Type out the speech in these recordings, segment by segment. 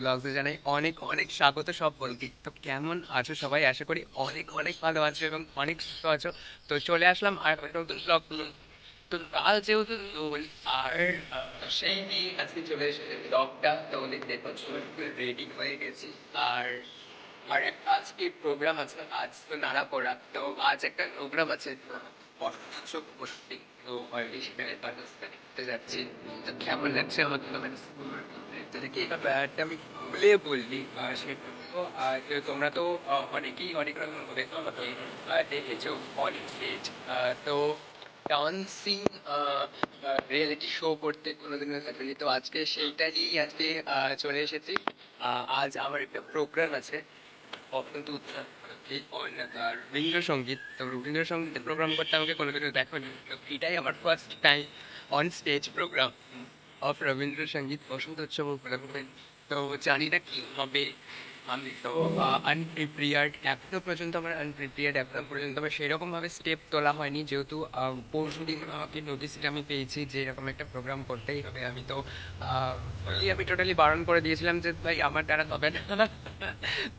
ব্লগসে জানাই অনেক অনেক স্বাগত সব বলকি। তো কেমন আছো সবাই? আশা করি অনেক অনেক ভালো আছো এবং অনেক সুস্থ আছো। তো চলে আসলাম আর একটা নতুন ব্লগ। তো কাল যেহেতু দোল আর সেই নিয়ে আজকে চলে এসেছে ব্লগটা। তো দেখতে পাচ্ছ রেডি হয়ে গেছি। আর আর আজকে প্রোগ্রাম আছে, আজ তো নাড়াপোড়া। তো আজ একটা প্রোগ্রাম আছে চক্রবর্তী। তো অলরেডি সেখানে পার্টিসিপেট করতে যাচ্ছি। তো কেমন লাগছে আমার কমেন্টস কি ব্যাপারটা আমি খুলে বললি। সেটা আর তোমরা তো অনেকেই অনেক রকম ভাবে আমাকে দেখেছো অনেক স্টেজ। তো ডান্সিং রিয়েলিটি শো করতে কোনোদিনও থাকেনি, তো আজকে সেইটা নিয়েই আজকে চলে এসেছি। আজ আমার একটা প্রোগ্রাম আছে অত্যন্ত উৎসাহ রবীন্দ্রসঙ্গীত। তো রবীন্দ্রসঙ্গীতের প্রোগ্রাম করতে আমাকে কোনো কিছু দেখোনি, তো এটাই আমার first time on stage programme of Rabindrasangeet Basanta Utsav উপলক্ষে। তো জানি না কী হবে। আমি তো আনপ্রিপেয়ার্ড, এখনো পর্যন্ত আমার সেরকমভাবে স্টেপ তোলা হয়নি, যেহেতু পরশু দিন আমাকে নোটিশটা আমি পেয়েছি যে এরকম একটা প্রোগ্রাম করতেই হবে। আমি টোটালি বারণ করে দিয়েছিলাম যে ভাই আমার দ্বারা হবে না।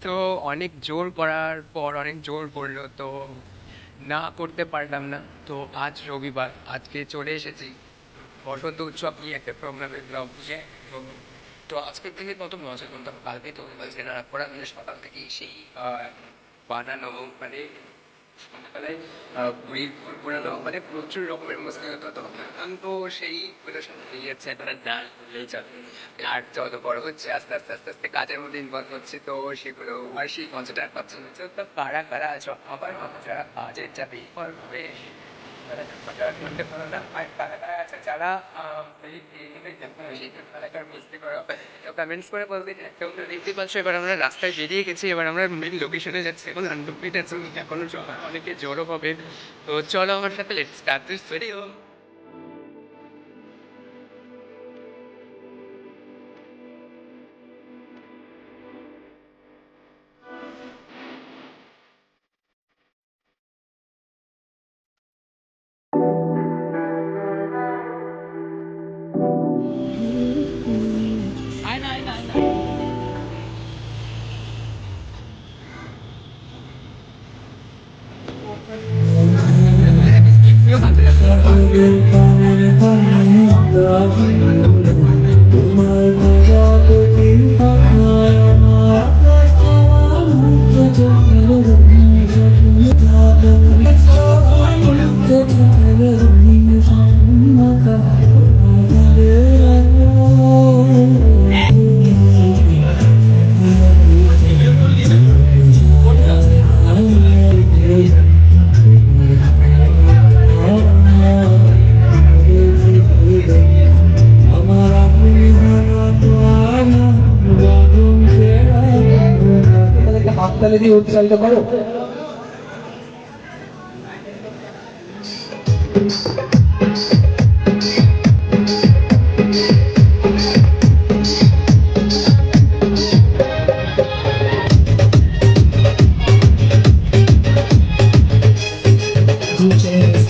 তো অনেক জোর করার পর অনেক জোর করলো, তো না করতে পারলাম না। তো আজ রবিবার, আজকে চলে এসেছি বসন্ত উৎসব নিয়ে একটা প্রোগ্রামের ব্লগে। তো আজকের থেকে নতুন মজা করতাম, কালকে তো জেনারা পড়া মানে সকাল থেকেই সেই বানানো মানে সকালবেলায় ঘুড়ি ঘুরানো মানে প্রচুর রকমের মস্তি হতো। তো আমি তো সেই ওটার সাথে যাচ্ছে একটা ডান্স করলেই চলে। আর যত বড় হচ্ছে আস্তে আস্তে আস্তে আস্তে কাজের মধ্যে ইনভলভ হচ্ছে, তো সেগুলো আর সেই মজাটা আর পাচ্ছি না। তো কারা কারা আছো আমার মতো যারা কাজের চাপে ইনভলভ হবে করতে পারো না, আর কারা কারা আছে যারা কমেন্টস করে বলতে দেখতে পাচ্ছ। এবার আমরা রাস্তায় বেরিয়ে গেছি, এবার আমরা মেন লোকেশনে যাচ্ছি। এখন আনডুপ্লিট আছে, এখনো অনেকে জড়ো হবে। তো চলো আমার সাথে লেটস স্টার্ট দিস ভিডিও। হাততালি দিয়ে উৎসাহিত করো।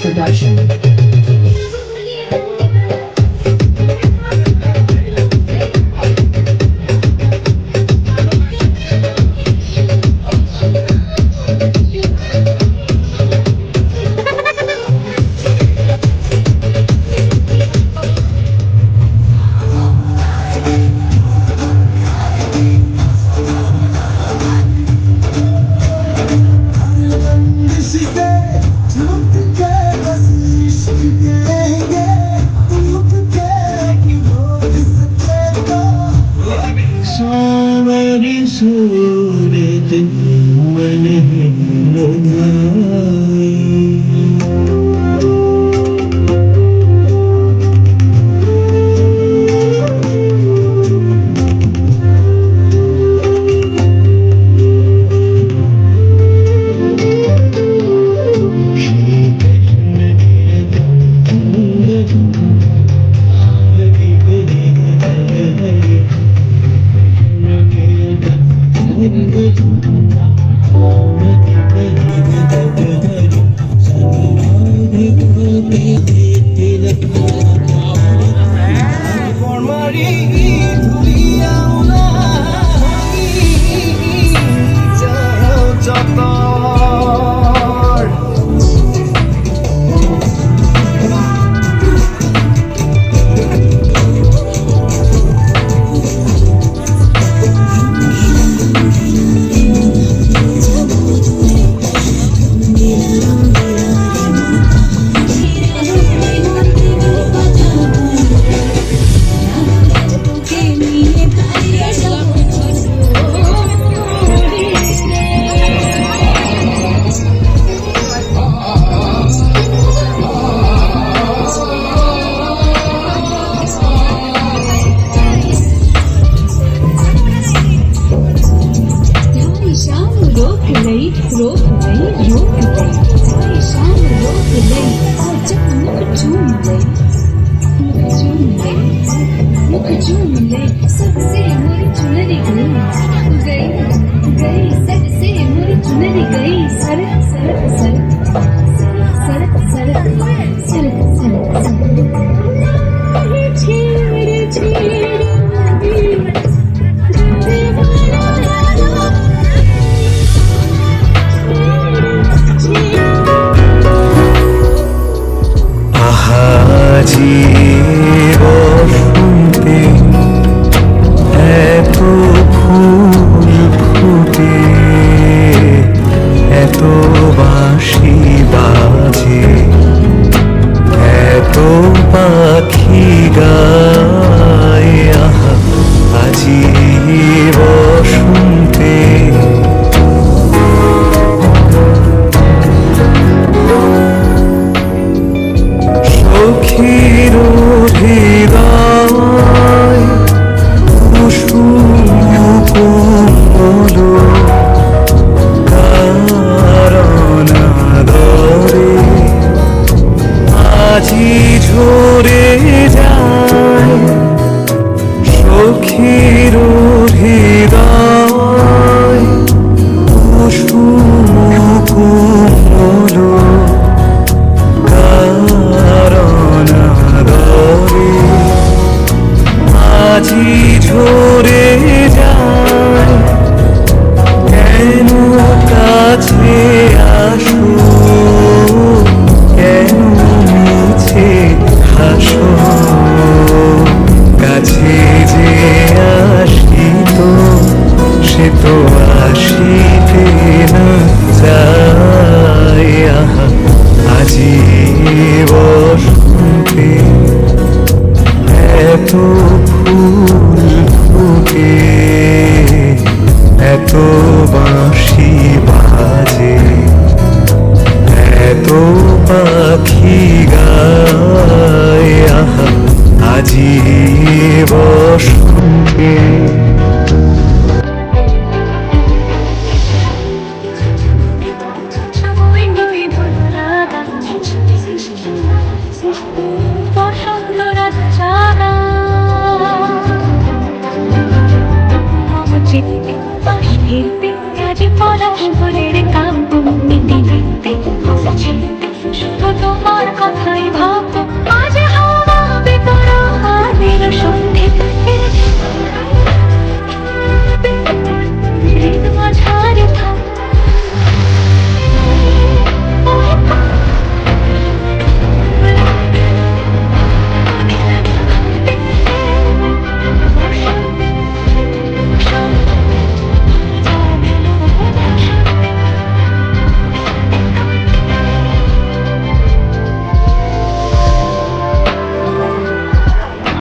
Production. सबसे मोरी चुनरी गई गई सट से मोरी चुनरी गई सरक सरक सरक सरक सरक सरक सरक सरक छेड़ छेड़ আহাজি বসন্তে এত ফুল ফুটে, এত বাঁশি বাজে, এত পাখি গায়। আহা আজি বসন্তে সখীর হৃদয় কুসুম কোমল কারণ আদরে আজি ঝরে যায়। সখীর হৃদয় কুসুম কোমল কারণ আদরে আজি ঝরে যায়। কেন কাছে আসো, কেন মিছে হাসো, কাছে যে আসিত সে তো আসিতে না যায়। আহা আজি বসন্তে এত ফুল ফুটে, এত বাঁশি বাজে, এত পাখি গায়। আহা আজি বসন্তে